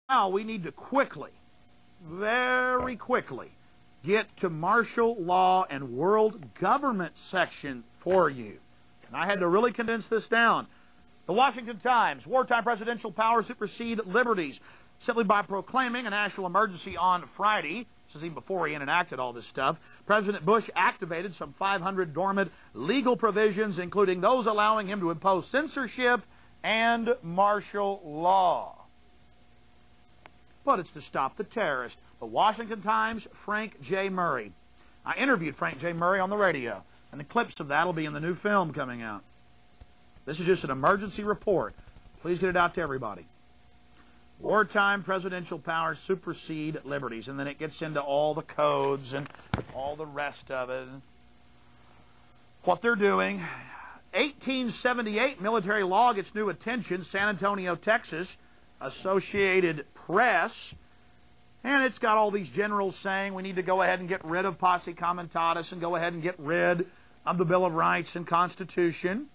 Now we need to quickly, very quickly, get to martial law and world government section for you. And I had to really condense this down. The Washington Times, wartime presidential powers supersede liberties simply by proclaiming a national emergency on Friday. This is even before he enacted all this stuff. President Bush activated some 500 dormant legal provisions, including those allowing him to impose censorship and martial law. But it's to stop the terrorists. The Washington Times, Frank J. Murray. I interviewed Frank J. Murray on the radio, and the clips of that will be in the new film coming out. This is just an emergency report. Please get it out to everybody. Wartime presidential powers supersede liberties. And then it gets into all the codes and all the rest of it. What they're doing. 1878 military law gets new attention. San Antonio, Texas. Associated Press. And it's got all these generals saying we need to go ahead and get rid of posse comitatus and go ahead and get rid of the Bill of Rights and Constitution.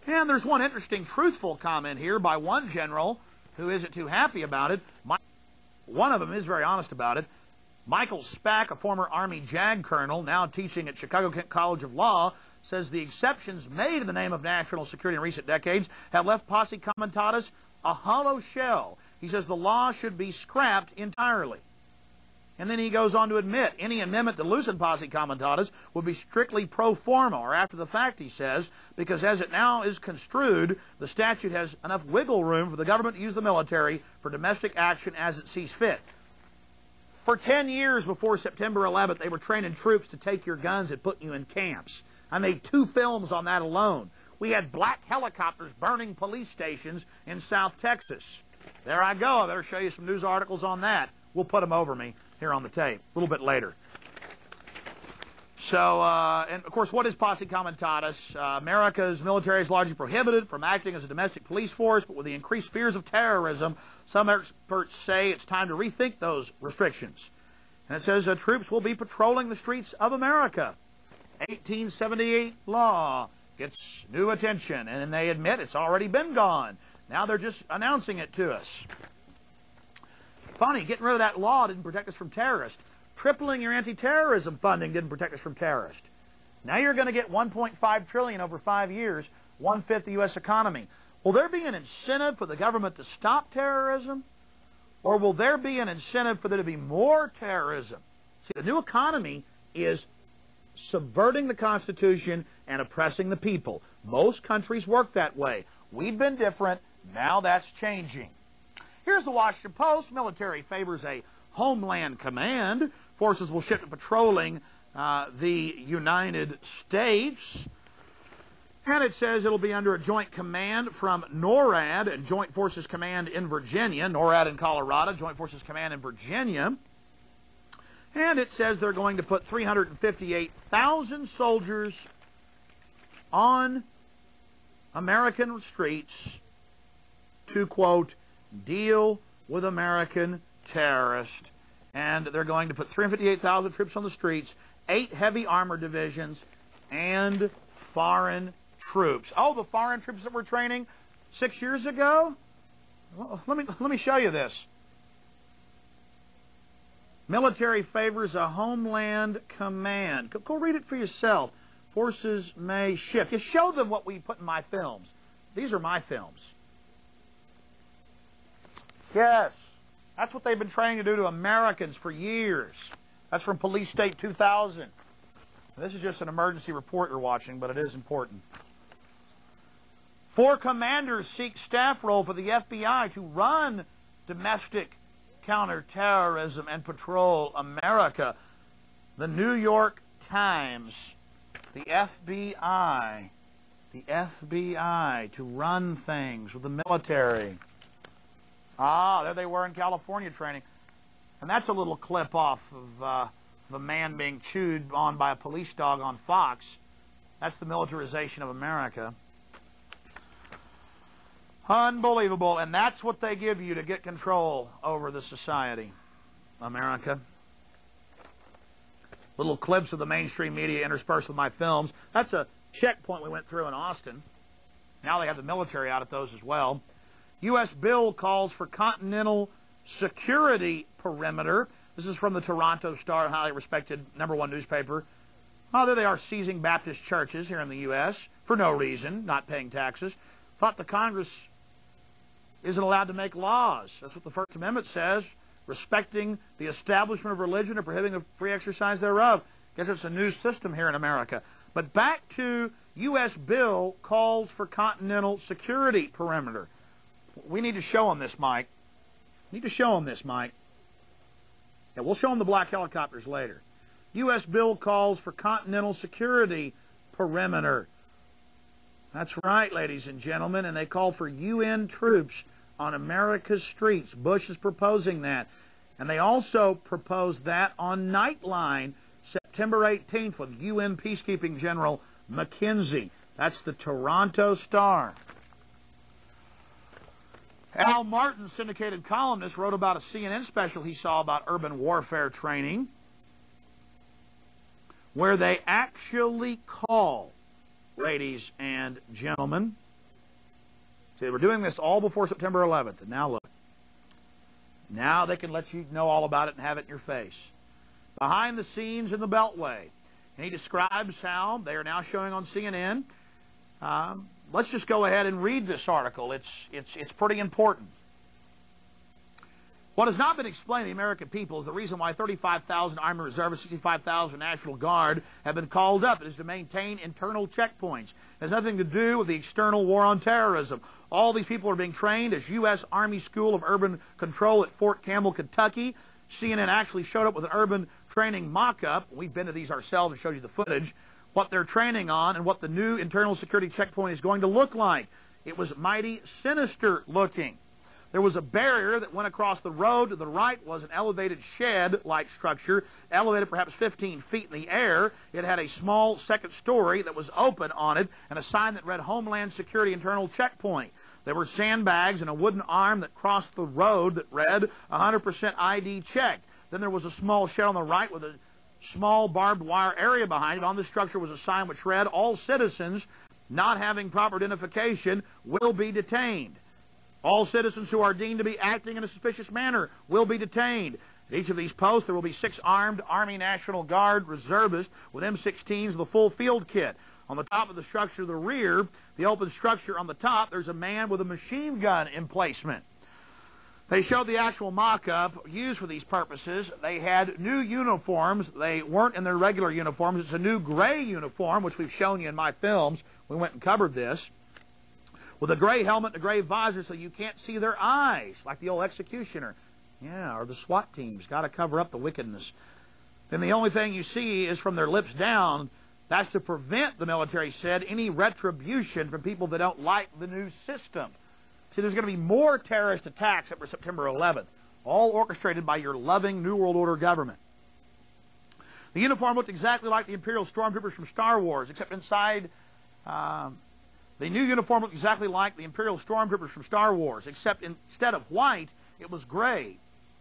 And there's one interesting truthful comment here by one general who isn't too happy about it. One of them is very honest about it. Michael Spack, a former Army JAG colonel, now teaching at Chicago Kent College of Law, says the exceptions made in the name of national security in recent decades have left posse comitatus a hollow shell. He says the law should be scrapped entirely. And then he goes on to admit any amendment to loosen posse comitatus would be strictly pro forma, or after the fact, he says, because as it now is construed, the statute has enough wiggle room for the government to use the military for domestic action as it sees fit. For 10 years before September 11th, they were training troops to take your guns and put you in camps. I made 2 films on that alone. We had black helicopters burning police stations in South Texas. There I go. I better show you some news articles on that. We'll put them over me here on the tape a little bit later. So, and of course, what is posse comitatus? America's military is largely prohibited from acting as a domestic police force, but with the increased fears of terrorism, some experts say it's time to rethink those restrictions. And it says troops will be patrolling the streets of America. 1878 law gets new attention, and they admit it's already been gone. Now they're just announcing it to us. Funny, getting rid of that law didn't protect us from terrorists. Tripling your anti-terrorism funding didn't protect us from terrorists. Now you're going to get $1.5 trillion over 5 years, 1/5 the U.S. economy. Will there be an incentive for the government to stop terrorism? Or will there be an incentive for there to be more terrorism? See, the new economy is subverting the Constitution and oppressing the people. Most countries work that way. We've been different. Now that's changing. Here's the Washington Post. Military favors a homeland command. Forces will shift to patrolling the United States. And it says it'll be under a joint command from NORAD and Joint Forces Command in Virginia. NORAD in Colorado, Joint Forces Command in Virginia. And it says they're going to put 358,000 soldiers on American streets to, quote, deal with American terrorists. And they're going to put 358,000 troops on the streets, 8 heavy armor divisions, and foreign troops. Oh, the foreign troops that we're training 6 years ago? Well, let me show you this. Military favors a homeland command. Go read it for yourself. Forces may shift. You show them what we put in my films. These are my films. Yes, that's what they've been trying to do to Americans for years. That's from Police State 2000. This is just an emergency report you're watching, but it is important. 4 commanders seek staff role for the FBI to run domestic counterterrorism and patrol America. The New York Times, the FBI to run things with the military. Ah, there they were in California training. And that's a little clip off of a man being chewed on by a police dog on Fox. That's the militarization of America. Unbelievable. And that's what they give you to get control over the society. America. Little clips of the mainstream media interspersed with my films. That's a checkpoint we went through in Austin. Now they have the military out at those as well. U.S. bill calls for continental security perimeter. This is from the Toronto Star, highly respected #1 newspaper. Oh, there they are seizing Baptist churches here in the U.S. for no reason, not paying taxes. Thought the Congress isn't allowed to make laws. That's what the First Amendment says, respecting the establishment of religion and prohibiting the free exercise thereof. Guess it's a new system here in America. But back to U.S. bill calls for continental security perimeter. We need to show them this, Mike. Need to show them this, Mike. Yeah, we'll show them the black helicopters later. U.S. bill calls for continental security perimeter. That's right, ladies and gentlemen, and they call for UN troops on America's streets. Bush is proposing that. And they also proposed that on Nightline, September 18th, with UN Peacekeeping General McKenzie. That's the Toronto Star. Al Martin, syndicated columnist, wrote about a CNN special he saw about urban warfare training, where they actually call, ladies and gentlemen, see, they were doing this all before September 11th, and now look. Now they can let you know all about it and have it in your face. Behind the scenes in the Beltway. And he describes how they are now showing on CNN. Let's just go ahead and read this article. It's pretty important. What has not been explained to the American people is the reason why 35,000 Army Reservists, 65,000 National Guard have been called up. It is to maintain internal checkpoints. It has nothing to do with the external war on terrorism. All these people are being trained as U.S. Army School of Urban Control at Fort Campbell, Kentucky. CNN actually showed up with an urban training mock-up. We've been to these ourselves and showed you the footage. What they're training on and what the new internal security checkpoint is going to look like. It was mighty sinister looking. There was a barrier that went across the road. To the right was an elevated shed-like structure, elevated perhaps 15 feet in the air. It had a small second story that was open on it and a sign that read Homeland Security Internal Checkpoint. There were sandbags and a wooden arm that crossed the road that read 100% ID check. Then there was a small shed on the right with a small barbed wire area behind it. On the structure was a sign which read, all citizens not having proper identification will be detained. All citizens who are deemed to be acting in a suspicious manner will be detained. At each of these posts, there will be 6 armed Army National Guard reservists with M16s with a full field kit. On the top of the structure to the rear, the open structure on the top, there's a man with a machine gun emplacement. They showed the actual mock-up used for these purposes. They had new uniforms. They weren't in their regular uniforms. It's a new gray uniform, which we've shown you in my films. We went and covered this. With a gray helmet and a gray visor so you can't see their eyes, like the old executioner. Yeah, or the SWAT team's got to cover up the wickedness. Then the only thing you see is from their lips down. That's to prevent, the military said, any retribution from people that don't like the new system. See, there's going to be more terrorist attacks after September 11th, all orchestrated by your loving New World Order government. The uniform looked exactly like the Imperial Stormtroopers from Star Wars, except inside... the new uniform looked exactly like the Imperial Stormtroopers from Star Wars, except instead of white, it was gray.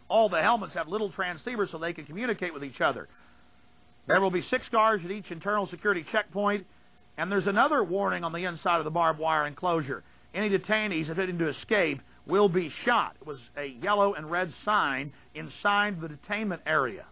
All the helmets have little transceivers so they can communicate with each other. There will be 6 guards at each internal security checkpoint, and there's another warning on the inside of the barbed wire enclosure. Any detainees attempting to escape will be shot. It was a yellow and red sign inside the detainment area.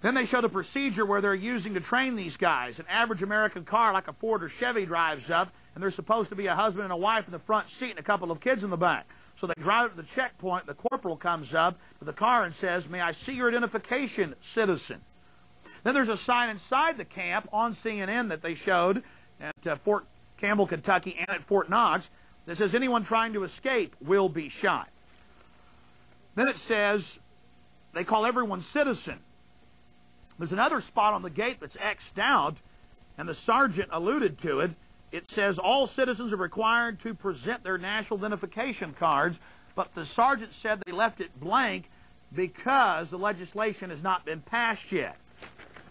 Then they showed a procedure where they're using to train these guys. An average American car like a Ford or Chevy drives up, and there's supposed to be a husband and a wife in the front seat and a couple of kids in the back. So they drive up to the checkpoint, the corporal comes up to the car and says, "May I see your identification, citizen?" Then there's a sign inside the camp on CNN that they showed at Fort Campbell, Kentucky, and at Fort Knox that says anyone trying to escape will be shot. Then it says they call everyone citizen. There's another spot on the gate that's X'd out, and the sergeant alluded to it. It says all citizens are required to present their national identification cards, but the sergeant said they left it blank because the legislation has not been passed yet.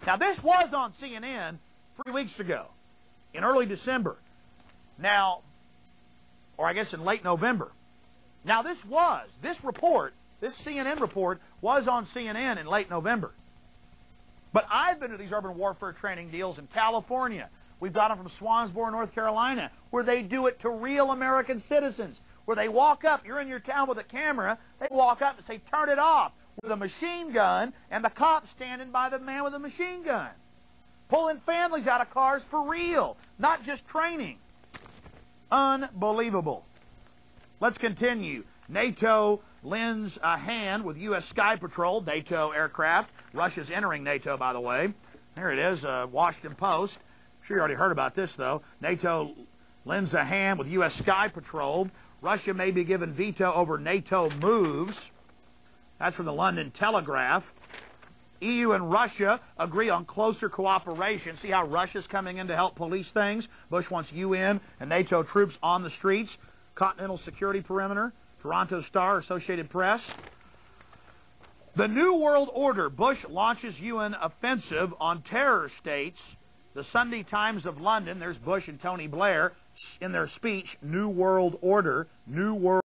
Now, this was on CNN 3 weeks ago, in early December. Now, or I guess in late November. Now, this report, this CNN report, was on CNN in late November. But I've been to these urban warfare training deals in California, We've got them from Swansboro, North Carolina, where they do it to real American citizens, where they walk up, you're in your town with a camera, they walk up and say, turn it off, with a machine gun, and the cop's standing by the man with a machine gun. Pulling families out of cars for real, not just training. Unbelievable. Let's continue. NATO lends a hand with U.S. Sky Patrol, NATO aircraft. Russia's entering NATO, by the way. There it is, Washington Post. I'm sure you already heard about this, though. NATO lends a hand with U.S. Sky Patrol. Russia may be given veto over NATO moves. That's from the London Telegraph. EU and Russia agree on closer cooperation. See how Russia's coming in to help police things? Bush wants UN and NATO troops on the streets. Continental security perimeter. Toronto Star, Associated Press. The New World Order. Bush launches UN offensive on terror states. The Sunday Times of London, there's Bush and Tony Blair in their speech, New World Order, New World